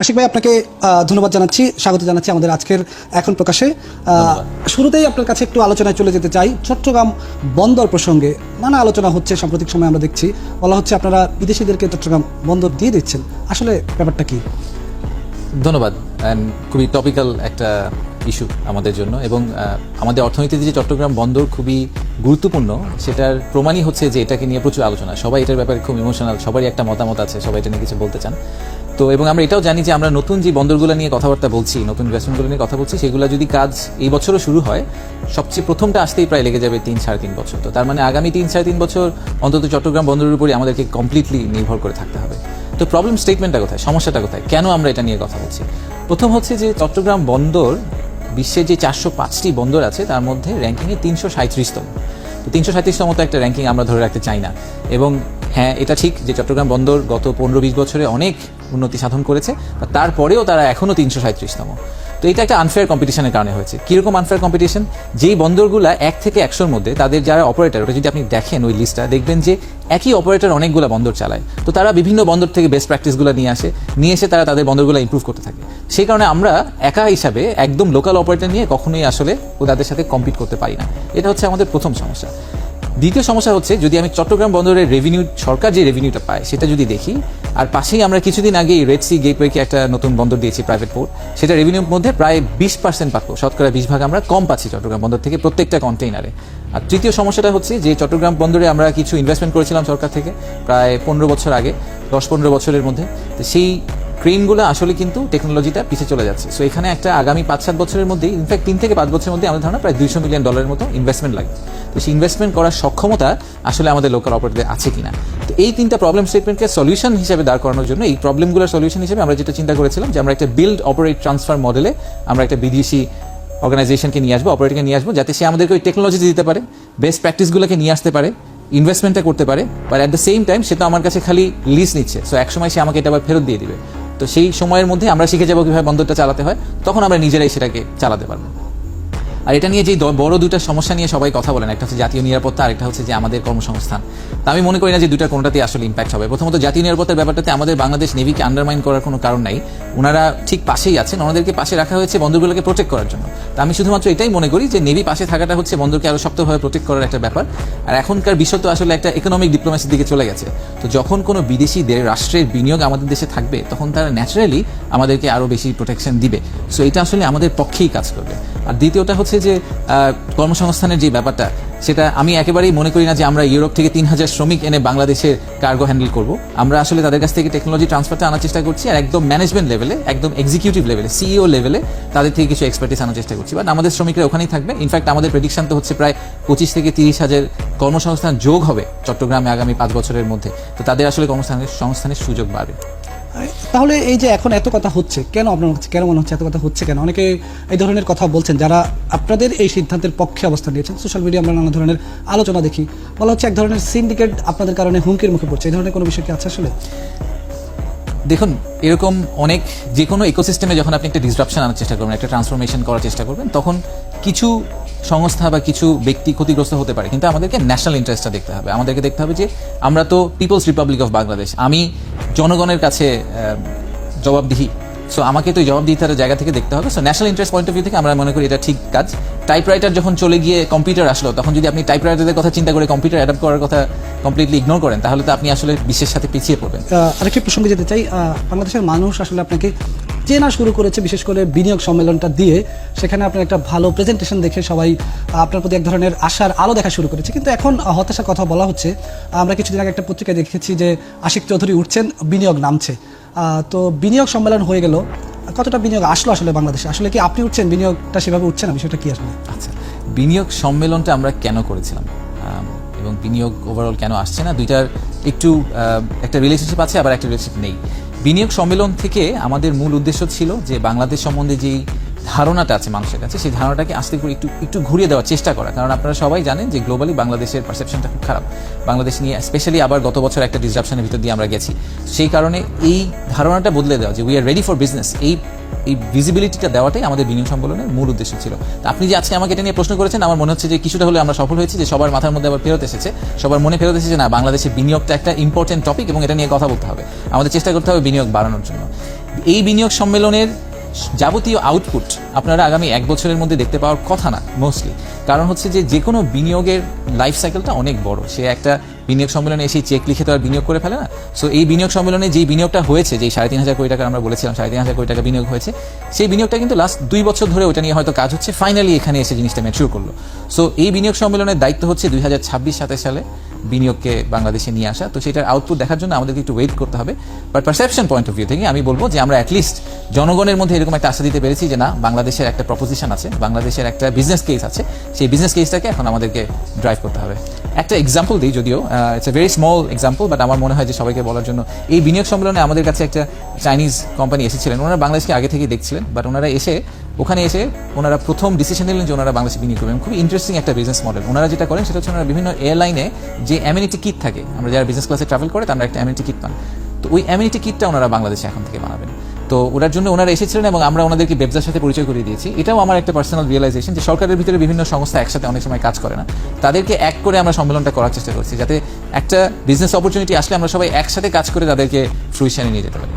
আশিক ভাই আপনাকে ধন্যবাদ জানাচ্ছি, স্বাগত জানাচ্ছি আমাদের আজকের এখন প্রকাশে। শুরুতেই আপনার কাছে একটু আলোচনায় চলে যেতে চাই চট্টগ্রাম বন্দর প্রসঙ্গে। নানা আলোচনা হচ্ছে, সাম্প্রতিক সময় আমরা দেখছি বলা হচ্ছে আপনারা বিদেশিদেরকে চট্টগ্রাম বন্দর দিয়ে দিচ্ছেন, আসলে ব্যাপারটা কি? ধন্যবাদ। খুবই টপিক্যাল একটা ইস্যু আমাদের জন্য, এবং আমাদের অর্থনীতিতে যে চট্টগ্রাম বন্দর খুবই গুরুত্বপূর্ণ সেটার প্রমাণই হচ্ছে যে এটাকে নিয়ে প্রচুর আলোচনা, সবাই এটার ব্যাপারে খুব ইমোশনাল, সবারই একটা মতামত আছে, সবাই এটা নিয়ে কিছু বলতে চান। তো এবং আমরা এটাও জানি যে আমরা নতুন যে বন্দরগুলো নিয়ে কথাবার্তা বলছি, নতুন ইনভেস্টমেন্টগুলো নিয়ে কথা বলছি, সেগুলো যদি কাজ এই বছরও শুরু হয়, সবচেয়ে প্রথমটা আসতেই প্রায় লেগে যাবে 3-3.5 বছর। তো তার মানে আগামী 3-3.5 বছর অন্তত চট্টগ্রাম বন্দরের উপরই আমাদেরকে কমপ্লিটলি নির্ভর করে থাকতে হবে। তো প্রবলেম স্টেটমেন্টটা কোথায়, সমস্যাটা কোথায়, কেন আমরা এটা নিয়ে কথা বলছি? প্রথম হচ্ছে যে চট্টগ্রাম বন্দর বিশ্বের যে 405টি বন্দর আছে তার মধ্যে র্যাঙ্কিংয়ে 337তম। তো 337তম তো একটা র্যাঙ্কিং আমরা ধরে রাখতে চাই না। এবং হ্যাঁ, এটা ঠিক যে চট্টগ্রাম বন্দর গত 15-20 বছরে অনেক উন্নতি সাধন করেছে, তারপরেও তারা এখনও 337তম। তো এটা একটা আনফেয়ার কম্পিটিশনের কারণে হয়েছে। কীরকম আনফেয়ার কম্পিটিশন? যেই বন্দরগুলো 1 থেকে 100-র মধ্যে, তাদের যারা অপারেটর, ওটা যদি আপনি দেখেন ওই লিস্টটা, দেখবেন যে একই অপারেটর অনেকগুলো বন্দর চালায়। তো তারা বিভিন্ন বন্দর থেকে বেস্ট প্র্যাকটিসগুলো নিয়ে এসে তারা তাদের বন্দরগুলো ইমপ্রুভ করতে থাকে। সেই কারণে আমরা একা হিসাবে একদম লোকাল অপারেটর নিয়ে কখনোই আসলে তাদের সাথে কম্পিট করতে পারি না। এটা হচ্ছে আমাদের প্রথম সমস্যা। দ্বিতীয় সমস্যা হচ্ছে, যদি আমি চট্টগ্রাম বন্দরের রেভিনিউ, সরকার যে রেভিনিউটা পায় সেটা যদি দেখি, আর পাশেই আমরা কিছুদিন আগে রেড সি গেটওয়েকে একটা নতুন বন্দর দিয়েছি, প্রাইভেট পোর্ট, সেটা রেভিনিউর মধ্যে প্রায় 20% পাবো, শতকরা 20 ভাগ আমরা কম পাচ্ছি চট্টগ্রাম বন্দর থেকে প্রত্যেকটা কন্টেইনারে। আর তৃতীয় সমস্যাটা হচ্ছে যে চট্টগ্রাম বন্দরে আমরা কিছু ইনভেস্টমেন্ট করেছিলাম সরকার থেকে প্রায় 15 বছর আগে, 10-15 বছরের মধ্যে। তো সেই ক্রেনগুলো আসলে কিন্তু টেকনোলজিটা পিছিয়ে চলে যাচ্ছে। সো এখানে একটা আগামী 5-7 বছরের মধ্যে, ইনফ্যাক্ট 3 থেকে 5 বছরের মধ্যে আমাদের ধারণা প্রায় $200 মিলিয়ন মতো ইনভেস্টমেন্ট লাগবে। তো সেই ইনভেস্টমেন্ট করার সক্ষমতা আসলে আমাদের লোকাল অপারেটরদের আছে কিনা। তো এই 3টা প্রবলেম স্টেটমেন্টকে সলিউশন হিসেবে দাঁড় করানোর জন্য, এই প্রবলেমগুলোর সলিউশন হিসেবে আমরা যেটা চিন্তা করেছিলাম যে আমরা একটা বিল্ড অপারেট ট্রান্সফার মডেলে আমরা একটা বিদেশি অর্গানাইজেশনকে নিয়ে আসবো, অপারেটরকে নিয়ে আসবো, যাতে সে আমাদেরকে ওই টেকনোলজি দিতে পারে, বেস্ট প্র্যাকটিসগুলোকে নিয়ে আসতে পারে, ইনভেস্টমেন্টটা করতে পারে, but at the same time সে তো আমার কাছে খালি লিজ নিচ্ছে। সো এক সময় সে আমাকে এটা আবার ফেরত দিয়ে দিবে। তো সেই সময়ের মধ্যে আমরা শিখে যাবো কীভাবে বন্দরটা চালাতে হয়, তখন আমরা নিজেরাই সেটাকে চালাতে পারবো। আর এটা নিয়ে যে বড় দুটা সমস্যা নিয়ে সবাই কথা বলেন, একটা হচ্ছে জাতীয় নিরাপত্তা, আর একটা হচ্ছে যে আমাদের কর্মসংস্থান। তা আমি মনে করি না যে দুটার কোনোটাতেই আসলে ইম্প্যাক্ট হবে। প্রথমত জাতীয় নিরাপত্তার ব্যাপারটাতে আমাদের বাংলাদেশ নেভিকে আন্ডারমাইন করার কোনো কারণ নাই। ওনারা ঠিক পাশেই আছেন, ওনাদেরকে পাশে রাখা হয়েছে বন্দরগুলোকে প্রোটেক্ট করার জন্য। তা আমি শুধুমাত্র এটাই মনে করি যে নেভি পাশে থাকাটা হচ্ছে বন্দরকে আরও শক্তভাবে প্রোটেক্ট করার একটা ব্যাপার। আর এখনকার বিষয় তো আসলে একটা ইকোনমিক ডিপ্লোমেসির দিকে চলে গেছে। তো যখন কোনো বিদেশি রাষ্ট্রের বিনিয়োগ আমাদের দেশে থাকবে, তখন তারা ন্যাচারালি আমাদেরকে আরও বেশি প্রোটেকশন দিবে। সো এটা আসলে আমাদের পক্ষেই কাজ করবে। আর দ্বিতীয়টা হচ্ছে যে কর্মসংস্থানের যে ব্যাপারটা, সেটা আমি একেবারেই মনে করি না যে আমরা ইউরোপ থেকে 3000 শ্রমিক এনে বাংলাদেশের কার্গো হ্যান্ডেল করব। আমরা আসলে তাদের কাছ থেকে টেকনোলজি ট্রান্সফারটা আনার চেষ্টা করছি, আর একদম ম্যানেজমেন্ট লেভেলে, একদম এক্সিকিউটিভ লেভেলে, সিইও লেভেলে তাদের থেকে কিছু এক্সপার্টিস আনার চেষ্টা করছি। বাট আমাদের শ্রমিকরা ওখানেই থাকবে। ইনফ্যাক্ট আমাদের প্রেডিকশন তো হচ্ছে প্রায় 25 থেকে 30 হাজার কর্মসংস্থান যোগ হবে চট্টগ্রামে আগামী 5 বছরের মধ্যে। তো তাদের আসলে কর্মসংস্থানের সুযোগ বাড়বে। তাহলে এই যে এখন এত কথা হচ্ছে কেন, আপনার কেন মনে হচ্ছে এত কথা হচ্ছে কেন? অনেকে এই ধরনের কথা বলছেন যারা আপনাদের এই সিদ্ধান্তের পক্ষে অবস্থান নিয়েছেন। সোশ্যাল মিডিয়া আমরা নানা ধরনের আলোচনা দেখি, বলা হচ্ছে এক ধরনের সিন্ডিকেট আপনাদের কারণে হুমকির মুখে পড়ছে। এই ধরনের কোনো বিষয় কি আছে আসলে? দেখুন, এরকম অনেক, যে কোনো ইকোসিস্টেমে যখন আপনি একটা ডিসরাপশন আনার চেষ্টা করবেন, একটা ট্রান্সফরমেশন করার চেষ্টা করবেন, তখন কিছু সংস্থা বা কিছু ব্যক্তি ক্ষতিগ্রস্ত হতে পারে। কিন্তু আমাদেরকে ন্যাশনাল ইন্টারেস্টটা দেখতে হবে। আমাদেরকে দেখতে হবে যে আমরা তো পিপলস রিপাবলিক অফ বাংলাদেশ, আমি জনগণের কাছে জবাবদিহি। সো আমাকে তো জবাবদিহিতার জায়গা থেকে দেখতে হবে। So national interest point of view থেকে আমরা মনে করি এটা ঠিক কাজ। টাইপরাইটার যখন চলে গিয়ে কম্পিউটার আসলো, তখন যদি আপনি টাইপরাইটারদের কথা চিন্তা করে কম্পিউটার অ্যাডাপ্ট করার কথা কমপ্লিটলি ইগনোর করেন, তাহলে তো আপনি আসলে বিশ্বের সাথে পিছিয়ে পড়বেন। আরেকটি প্রসঙ্গে যেতে চাই, বাংলাদেশের মানুষ আসলে আপনাকে চেনা শুরু করেছে বিশেষ করে বিনিয়োগ সম্মেলনটা দিয়ে। সেখানে আপনার একটা ভালো প্রেজেন্টেশন দেখে সবাই আপনার প্রতি এক ধরনের আশার আলো দেখা শুরু করেছে। কিন্তু এখন হতাশার কথা বলা হচ্ছে। আমরা কিছুদিন আগে একটা পত্রিকায় দেখেছি যে আশিক চৌধুরী উঠছেন, বিনিয়োগ নামছে। তো বিনিয়োগ সম্মেলন হয়ে গেল, কতটা বিনিয়োগ আসলো আসলে বাংলাদেশে? আসলে কি আপনি উঠছেন, বিনিয়োগটা সেভাবে উঠছে না, বিষয়টা কি আসলে? আচ্ছা, বিনিয়োগ সম্মেলনটা আমরা কেন করেছিলাম এবং বিনিয়োগ ওভারঅল কেন আসছে না, দুইটার একটু একটা রিলেশনশিপ আছে, আবার একটা রিলেশনশিপ নেই। বিনিয়োগ সম্মেলন থেকে আমাদের মূল উদ্দেশ্য ছিল যে বাংলাদেশ সম্বন্ধে যেই ধারণাটা আছে মানুষের কাছে, সেই ধারণাটাকে আস্তে করে একটু ঘুরিয়ে দেওয়ার চেষ্টা করা। কারণ আপনারা সবাই জানেন যে গ্লোবালি বাংলাদেশের পারসেপশনটা খুব খারাপ বাংলাদেশ নিয়ে, স্পেশালি আবার গত বছর একটা ডিসরাপশনের ভিতর দিয়ে আমরা গেছি। সেই কারণে এই ধারণাটা বদলে দেওয়া যে we are ready for business, এই ভিজিবিলিটিটা দেওয়াটাই আমাদের বিনিয়োগ সম্মেলনের মূল উদ্দেশ্য ছিল। তো আপনি যে আজকে আমাকে এটা নিয়ে প্রশ্ন করেছেন, আমার মনে হচ্ছে যে কিছুটা হলে আমরা সফল হয়েছি, যে সবার মাথার মধ্যে আবার ফেরত এসেছে, সবার মনে ফেরত এসেছে না বাংলাদেশের বিনিয়োগটা একটা ইম্পর্টেন্ট টপিক এবং এটা নিয়ে কথা বলতে হবে, আমাদের চেষ্টা করতে হবে বিনিয়োগ বাড়ানোর জন্য। এই বিনিয়োগ সম্মেলনের যাবতীয় আউটপুট আপনারা আগামী 1 বছরের মধ্যে দেখতে পাওয়ার কথা না মোস্টলি, কারণ হচ্ছে যে কোনো বিনিয়োগের লাইফ সাইকেলটা অনেক বড়। সে একটা বিনিয়োগ সম্মেলনে এসে চেক লিখে তো আর বিনিয়োগ করে ফেলে না। সো এই বিনিয়োগ সম্মেলনে যেই বিনিয়োগটা হয়েছে, যেই 3,500 কোটি টাকা আমরা বলেছিলাম 3,500 কোটি টাকা বিনিয়োগ হয়েছে, সেই বিনিয়োগটা কিন্তু লাস্ট 2 বছর ধরে ওটা নিয়ে হয়তো কাজ হচ্ছে, ফাইনালি এখানে এসে জিনিসটা ম্যাচিউর করলো। সো এই বিনিয়োগ সম্মেলনের দায়িত্ব হচ্ছে 2026-27 সালে বিনিয়োগকে বাংলাদেশে নিয়ে আসা। তো সেটার আউটপুট দেখার জন্য আমাদেরকে একটু ওয়েট করতে হবে। But perception point of view থেকে আমি বলবো যে আমরা অ্যাটলিস্ট জনগণের মধ্যে এরকম একটা আশা দিতে পেরেছি যে না, বাংলাদেশের একটা প্রপোজিশন আছে, বাংলাদেশের একটা বিজনেস কেস আছে, সেই বিজনেস কেসটাকে এখন আমাদেরকে ড্রাইভ করতে হবে। একটা এক্সাম্পল দিই, যদিও it's a very small example, but আমার মনে হয় যে সবাইকে বলার জন্য। এই বিনিয়োগ সম্মেলনে আমাদের কাছে একটা চাইনিজ কোম্পানি এসেছিলেন, ওনারা বাংলাদেশকে আগে থেকেই দেখছিলেন, বাট ওনারা ওখানে এসে ওনারা প্রথম ডিসিশন নিলেন যে ওনারা বাংলাদেশে বিনিয়োগ করবেন। খুব ইন্টারেস্টিং একটা বিজনেস মডেল। ওনারা যেটা করেন সেটা হচ্ছে ওনারা বিভিন্ন এয়ারলাইনে যে অ্যামিনিটি কিট থাকে, আমরা যারা বিজনেস ক্লাসে ট্রাভেল করে তারা একটা অ্যামিনিটি কিট পান, তো ওই অ্যামিনিটি কিটটা ওনারা বাংলাদেশে এখন থেকে বানাবেন। তো ওটার জন্য ওনারা এসেছিলেন এবং আমরা ওনাদেরকে ব্যবসার সাথে পরিচয় করিয়ে দিয়েছি। এটাও আমার একটা পার্সোনাল রিয়েলাইজেশন যে সরকারের ভিতরে বিভিন্ন সংস্থা একসাথে অনেক সময় কাজ করে না, তাদেরকে এক করে আমরা সম্মেলনটা করার চেষ্টা করছি, যাতে একটা বিজনেস অপরচুনিটি আসলে আমরা সবাই একসাথে কাজ করে তাদেরকে ফ্রুইশনে নিয়ে যেতে পারি।